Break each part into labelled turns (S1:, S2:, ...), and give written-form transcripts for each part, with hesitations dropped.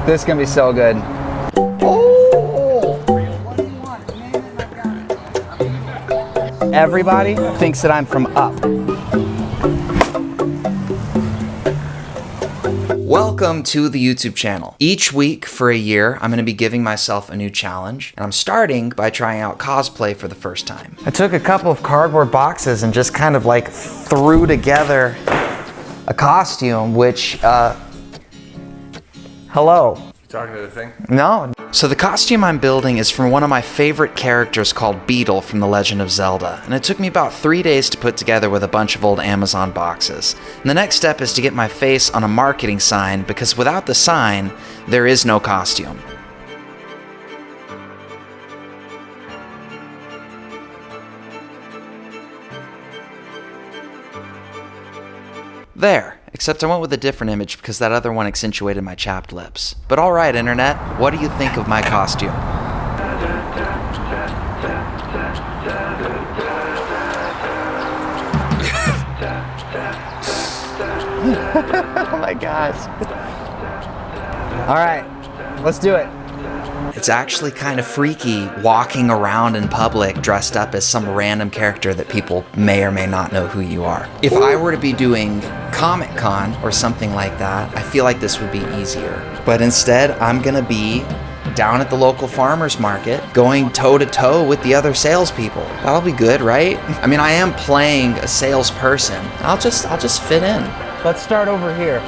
S1: This is gonna be so good. Oh! Everybody thinks that I'm from Up. Welcome to the YouTube channel. Each week for a year, I'm going to be giving myself a new challenge, and I'm starting by trying out cosplay for the first time. I took a couple of cardboard boxes and just kind of like threw together a costume, which, hello.
S2: Talking to the thing?
S1: No. So the costume I'm building is from one of my favorite characters called Beedle from The Legend of Zelda, and it took me about 3 days to put together with a bunch of old Amazon boxes. And the next step is to get my face on a marketing sign, because without the sign, there is no costume. There. Except I went with a different image because that other one accentuated my chapped lips. But alright, internet, what do you think of my costume? Oh my gosh. Alright, let's do it. It's actually kind of freaky walking around in public dressed up as some random character that people may or may not know who you are. If I were to be doing Comic-Con or something like that, I feel like this would be easier. But instead, I'm gonna be down at the local farmer's market, going toe-to-toe with the other salespeople. That'll be good, right? I mean, I am playing a salesperson. I'll just fit in. Let's start over here.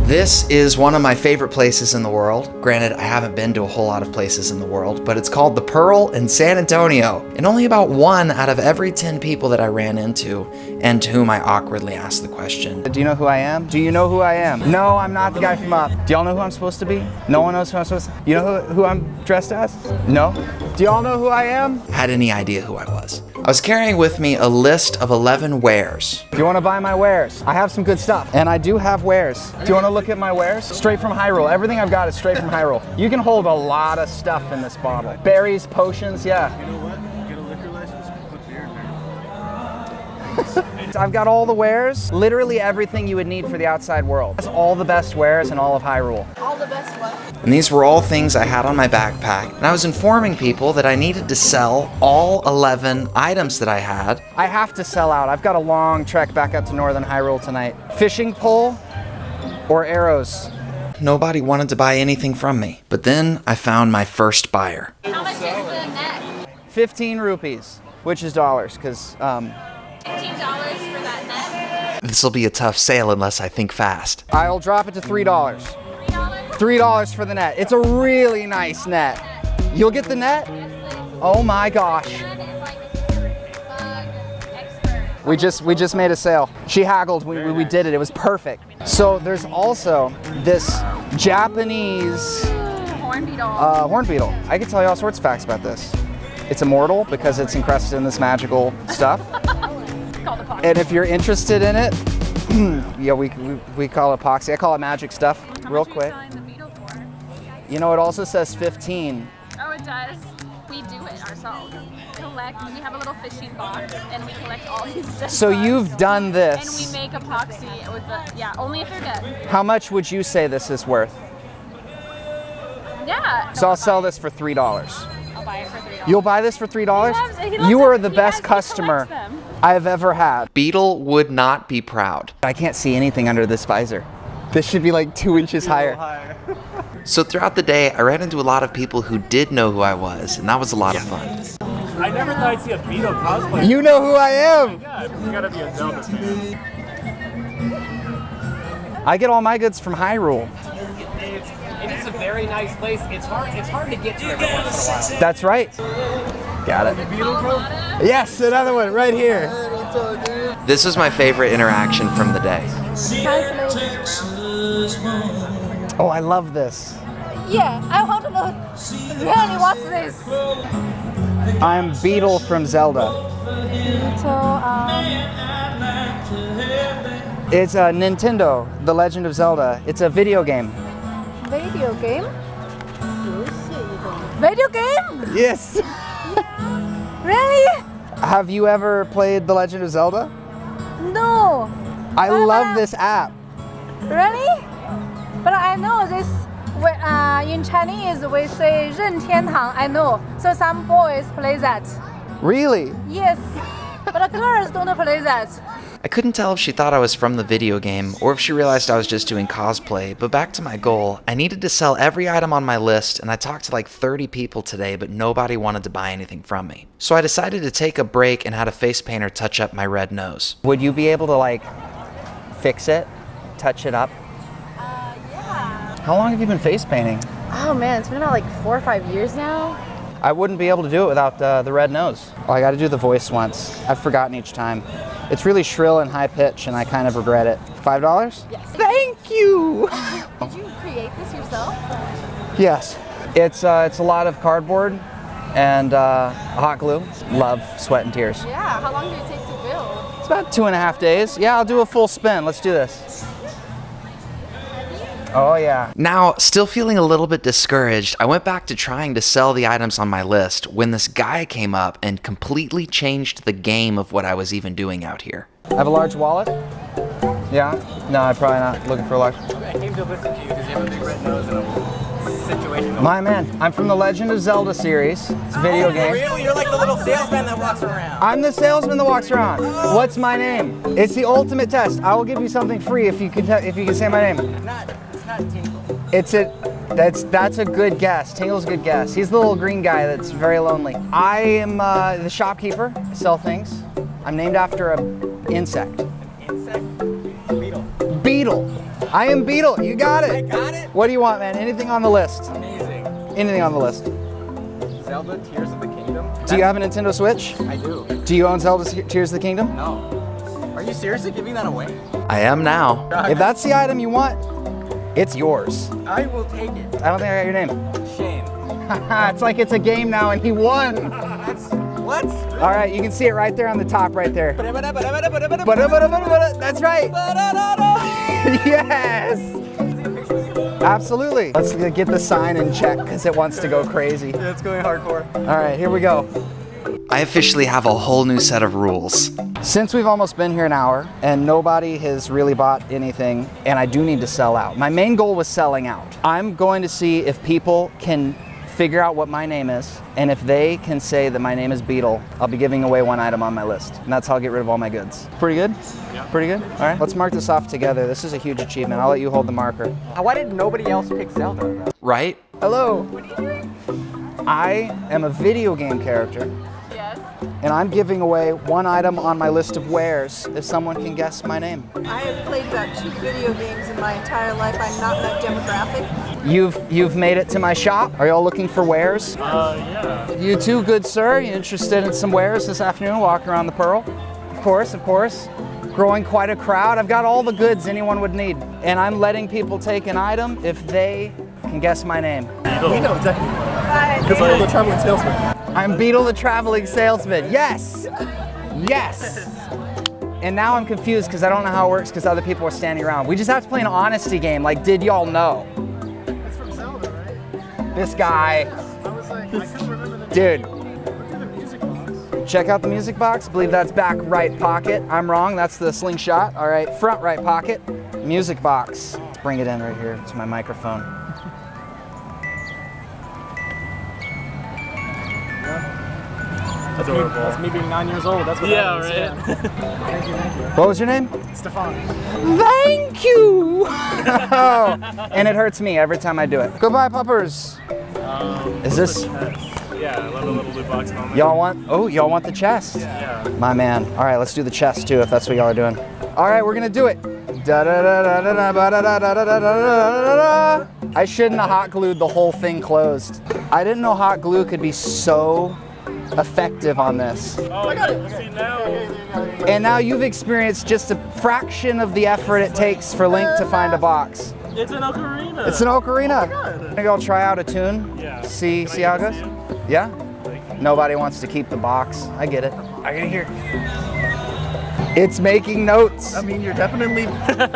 S1: This is one of my favorite places in the world. Granted, I haven't been to a whole lot of places in the world, but it's called The Pearl in San Antonio. And only about 1 out of every 10 people that I ran into and to whom I awkwardly asked the question, do you know who I am? Do you know who I am? No, I'm not the guy from Up. Do y'all know who I'm supposed to be? No one knows who I'm supposed to be? You know who I'm dressed as? No? Do y'all know who I am? Had any idea who I was. I was carrying with me a list of 11 wares. Do you want to buy my wares? I have some good stuff, and I do have wares. Do you want to look at my wares? Straight from Hyrule. Everything I've got is straight from Hyrule. You can hold a lot of stuff in this bottle. Berries, potions, yeah.
S2: You know what? Get a liquor license, put beer in there.
S1: I've got all the wares, literally everything you would need for the outside world. That's all the best wares in all of Hyrule.
S3: All the best what?
S1: And these were all things I had on my backpack, and I was informing people that I needed to sell all 11 items that I had. I have to sell out. I've got a long trek back up to northern Hyrule tonight. Fishing pole or arrows? Nobody wanted to buy anything from me. But then I found my first buyer.
S3: How much is the net?
S1: 15 rupees, which is dollars, because
S3: $15 for that net?
S1: this will be a tough sale unless I think fast. I'll drop it to $3.
S3: $3?
S1: $3 for the net. It's a really nice net. You'll get the net? Oh my gosh. We just made a sale. She haggled, we did it, it was perfect. So there's also this Japanese
S3: Horn beetle.
S1: horn beetle. I can tell you all sorts of facts about this. It's immortal because it's encrusted in this magical stuff. And if you're interested in it, yeah, we call it epoxy. I call it magic stuff. Real quick. You know, it also says 15.
S3: Oh, it does. We do it ourselves. We have a little fishing box, and we collect all these dead
S1: So
S3: bugs,
S1: you've done this.
S3: and we make epoxy with the, yeah, only if they're dead.
S1: How much would you say this is worth?
S3: Yeah.
S1: So I'll sell this for $3.
S3: I'll buy it for $3.
S1: You'll buy this for $3?
S3: He loves
S1: You are
S3: it.
S1: the
S3: He
S1: best
S3: collects
S1: customer
S3: them.
S1: I've ever had. Beedle would not be proud. I can't see anything under this visor. This should be like 2 inches higher. So throughout the day, I ran into a lot of people who did know who I was, and that was a lot of fun.
S2: I never thought I'd see a Beetle cosplay.
S1: You know who I am!
S2: Yeah, you gotta be a Zelda fan.
S1: I get all my goods from Hyrule.
S4: It is a very nice place. It's hard to get to every once in a while.
S1: That's right. Got it. Yes, another one right here. This is my favorite interaction from the day. Oh, I love this.
S3: Yeah, I want to know really what's this.
S1: I'm Beedle from Zelda.
S3: So,
S1: It's a Nintendo, The Legend of Zelda. It's a video game.
S3: video game? Video game?
S1: Yes.
S3: Really?
S1: Have you ever played The Legend of Zelda?
S3: No.
S1: I love this app.
S3: Really? But I know this
S5: In Chinese, we say 任天堂. I know. So some boys play that.
S1: Really?
S5: Yes. But the girls don't play that.
S1: I couldn't tell if she thought I was from the video game or if she realized I was just doing cosplay, but back to my goal, I needed to sell every item on my list, and I talked to like 30 people today, but nobody wanted to buy anything from me. So I decided to take a break and had a face painter touch up my red nose. Would you be able to like fix it, touch it up?
S5: Yeah.
S1: How long have you been face painting?
S5: Oh man, it's been about like 4 or 5 years now.
S1: I wouldn't be able to do it without the red nose. Oh, I gotta do the voice once. I've forgotten each time. It's really shrill and high pitch and I kind of regret it. $5?
S5: Yes.
S1: Thank you!
S5: Did you create this yourself?
S1: Yes. It's a lot of cardboard and hot glue. Love, sweat, and tears.
S5: Yeah, how long did it take to build?
S1: It's about 2.5 days. Yeah, I'll do a full spin. Let's do this. Oh yeah. Now, still feeling a little bit discouraged, I went back to trying to sell the items on my list when this guy came up and completely changed the game of what I was even doing out here. I have a large wallet? Yeah? No, I'm probably not looking for a large.
S4: I came to listen to you because you have a big red nose and a situation.
S1: My man, I'm from the Legend of Zelda series. It's a video game.
S4: Really? You're like the little salesman that walks around.
S1: I'm the salesman that walks around. What's my name? It's the ultimate test. I will give you something free if you can say my name.
S4: It's not Tingle.
S1: That's a good guess. Tingle's a good guess. He's the little green guy that's very lonely. I am the shopkeeper. I sell things. I'm named after an insect.
S4: Insect? Beetle.
S1: Beetle. I am Beetle. You got it.
S4: I got it?
S1: What do you want, man? Anything on the list?
S4: Amazing.
S1: Anything on the list.
S4: Zelda Tears of the Kingdom?
S1: Do you have a Nintendo Switch?
S4: I do.
S1: Do you own Zelda Tears of the Kingdom?
S4: No. Are you seriously giving that away?
S1: I am now. If that's the item you want, it's yours.
S4: I will take it.
S1: I don't think I got your name.
S4: Shame.
S1: It's like it's a game now and he won.
S4: That's what?
S1: All right, you can see it right there on the top right there. That's right. Yes. Absolutely. Let's get the sign in check because it wants to go crazy.
S4: Yeah, it's going hardcore.
S1: All right, here we go. I officially have a whole new set of rules. Since we've almost been here an hour and nobody has really bought anything and I do need to sell out. My main goal was selling out. I'm going to see if people can figure out what my name is, and if they can say that my name is Beetle, I'll be giving away one item on my list. And that's how I'll get rid of all my goods. Pretty good? Yeah. Pretty good? All right, let's mark this off together. This is a huge achievement. I'll let you hold the marker.
S4: Why did nobody else pick Zelda?
S1: Right? Hello.
S5: What are you doing?
S1: I am a video game character.
S5: Yes.
S1: And I'm giving away one item on my list of wares if someone can guess my name.
S6: I have played about 2 video games in my entire life. I'm not that demographic.
S1: You've made it to my shop. Are y'all looking for wares?
S2: Yeah.
S1: You too, good sir. You interested in some wares this afternoon? Walking around the Pearl? Of course, of course. Growing quite a crowd. I've got all the goods anyone would need. And I'm letting people take an item if they can guess my name.
S2: We know exactly. Beetle the Traveling Salesman.
S1: I'm Beetle the Traveling Salesman. Yes! Yes! And now I'm confused because I don't know how it works because other people are standing around. We just have to play an honesty game, like, did y'all know?
S2: It's from Zelda, right?
S1: This guy.
S2: I was like, I couldn't remember the
S1: Dude,
S2: Look at the music box.
S1: check out the music box. I believe that's back right pocket. I'm wrong, that's the slingshot. All right, front right pocket, music box. Let's bring it in right here to my microphone.
S2: Adorable. That's me being 9 years old. That's what that is. Right. Thank you, thank you.
S1: What was your name?
S2: Stefan.
S1: Thank you! And it hurts me every time I do it. Goodbye, puppers. Is this,
S2: Yeah, I love a little loot box moment.
S1: y'all want the chest?
S2: Yeah.
S1: My man. All right, let's do the chest too if that's what y'all are doing. All right, we're gonna do it. I shouldn't have hot glued the whole thing closed. I didn't know hot glue could be so effective on this.
S2: Oh, see now.
S1: And now you've experienced just a fraction of the effort it takes for Link to find a box.
S2: It's an ocarina.
S1: It's an ocarina. Maybe I'll try out a tune.
S2: Yeah.
S1: See how it goes? Yeah? Nobody wants to keep the box. I get it. I get it here. It's making notes.
S2: I mean, you're definitely.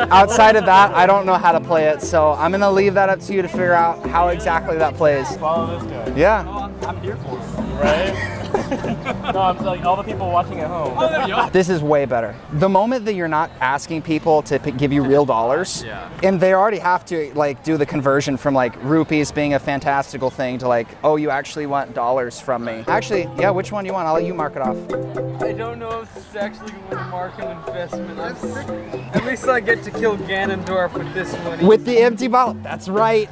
S1: Outside of that, I don't know how to play it, so I'm gonna leave that up to you to figure out how exactly that plays.
S2: Follow this guy.
S1: Yeah.
S2: I'm here for it. Right?
S4: No, I'm like all the people watching at home. Oh, there you are.
S1: This is way better. The moment that you're not asking people to give you real dollars, and they already have to like do the conversion from like rupees being a fantastical thing to like, oh, you actually want dollars from me. Actually, yeah, which one do you want? I'll let you mark it off.
S7: I don't know if this is actually going to mark an investment. At least I get to kill Ganondorf with this one.
S1: With the empty bottle. That's right.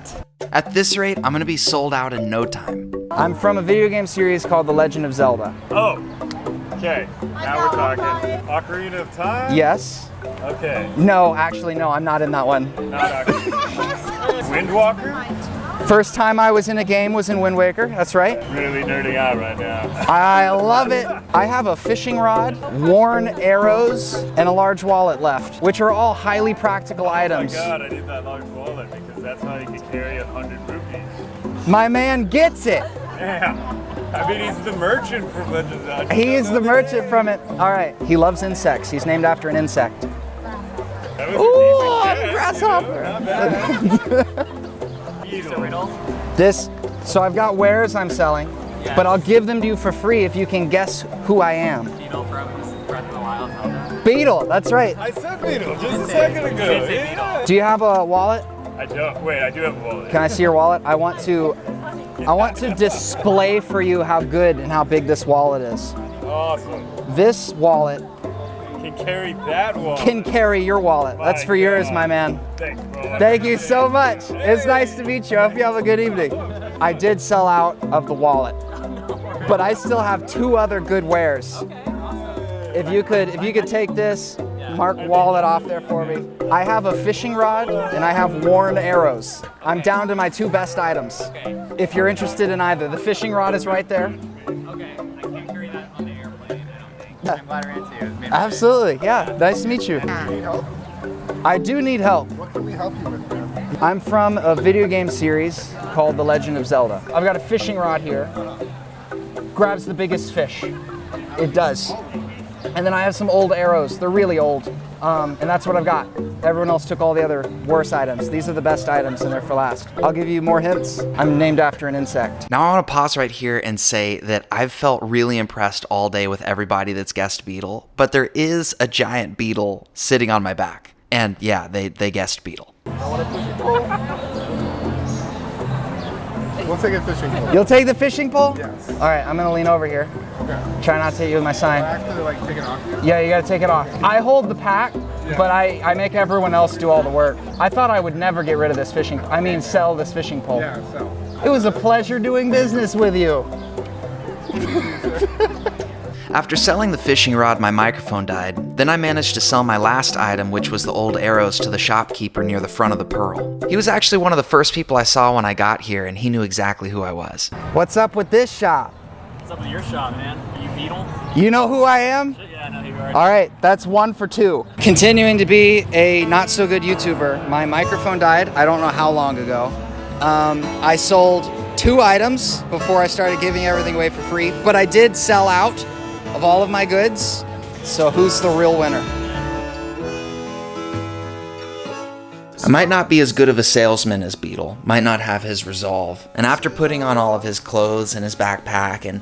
S1: At this rate, I'm gonna be sold out in no time. I'm from a video game series called The Legend of Zelda.
S2: Oh, okay. Now we're talking. Ocarina of Time?
S1: Yes.
S2: Okay.
S1: No, actually, no, I'm not in that one.
S2: Not Ocarina. Windwaker?
S1: First time I was in a game was in Windwaker, that's right.
S2: Really nerding out right now.
S1: I love it. I have a fishing rod, worn arrows, and a large wallet left, which are all highly practical items.
S2: Oh my god, I need that large wallet because that's how you can carry 100 rupees.
S1: My man gets it.
S2: Yeah. I mean, he's the merchant from Legend of Zelda.
S1: He is the merchant from it. All right, he loves insects. He's named after an insect. Ooh, I'm a grasshopper. This, so I've got wares I'm selling, but I'll give them to you for free if you can guess who I am.
S4: Beedle from Breath of the Wild.
S1: Beedle, that's right.
S2: I said Beedle just a second ago. Yeah.
S1: Do you have a wallet?
S2: I don't. Wait, I do have a wallet.
S1: Can I see your wallet? I want to display for you how good and how big this wallet is.
S2: Awesome.
S1: This wallet
S2: Can carry that wallet.
S1: can carry your wallet. That's for yours, my man.
S2: Thanks, bro.
S1: Thank you so much. It's nice to meet you. I hope you have a good evening. I did sell out of the wallet, but I still have 2 other good wares. If you could take this, mark wallet off there for me. I have a fishing rod and I have worn arrows. I'm down to my 2 best items. If you're interested in either, the fishing rod is right there.
S4: Okay, I can't carry that on the airplane, I don't think. I'm glad I ran into you.
S1: Absolutely, yeah. Nice to meet you.
S2: Do you need help?
S1: I do need help.
S2: What can we help you with, man?
S1: I'm from a video game series called The Legend of Zelda. I've got a fishing rod here. Grabs the biggest fish. It does. And then I have some old arrows. They're really old. And that's what I've got. Everyone else took all the other worse items. These are the best items and they're for last. I'll give you more hints. I'm named after an insect. Now I want to pause right here and say that I've felt really impressed all day with everybody that's guessed Beedle, but there is a giant beetle sitting on my back. And yeah, they guessed Beedle.
S2: We'll take a fishing pole.
S1: You'll take the fishing pole?
S2: Yes.
S1: All right, I'm gonna lean over here.
S2: Okay.
S1: Try not to hit you with my sign.
S2: I have to like take it off you?
S1: Yeah, you gotta take it off. I hold the pack, but I make everyone else do all the work. I thought I would never get rid of this sell this fishing pole.
S2: Yeah, so.
S1: It was a pleasure doing business with you. After selling the fishing rod, my microphone died. Then I managed to sell my last item, which was the old arrows, to the shopkeeper near the front of the Pearl. He was actually one of the first people I saw when I got here, and he knew exactly who I was. What's up with this shop?
S4: What's up with your shop, man? Are you Beedle?
S1: You know who I am?
S4: Yeah, I know who you are.
S1: All right, that's 1 for 2. Continuing to be a not so good YouTuber, my microphone died, I don't know how long ago. I sold 2 items before I started giving everything away for free, but I did sell out of all of my goods. So who's the real winner? I might not be as good of a salesman as Beedle, might not have his resolve, and after putting on all of his clothes and his backpack and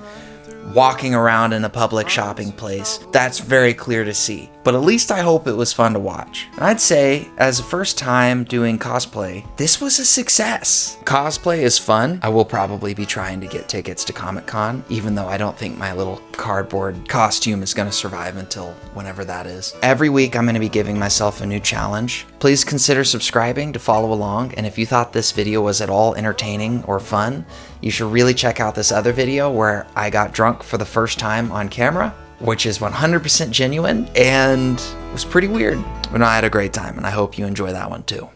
S1: walking around in a public shopping place, that's very clear to see. But at least I hope it was fun to watch. And I'd say, as a first time doing cosplay, this was a success. Cosplay is fun. I will probably be trying to get tickets to Comic-Con, even though I don't think my little cardboard costume is gonna survive until whenever that is. Every week I'm gonna be giving myself a new challenge. Please consider subscribing to follow along, and if you thought this video was at all entertaining or fun, you should really check out this other video where I got drunk for the first time on camera, which is 100% genuine and was pretty weird. But I had a great time, and I hope you enjoy that one too.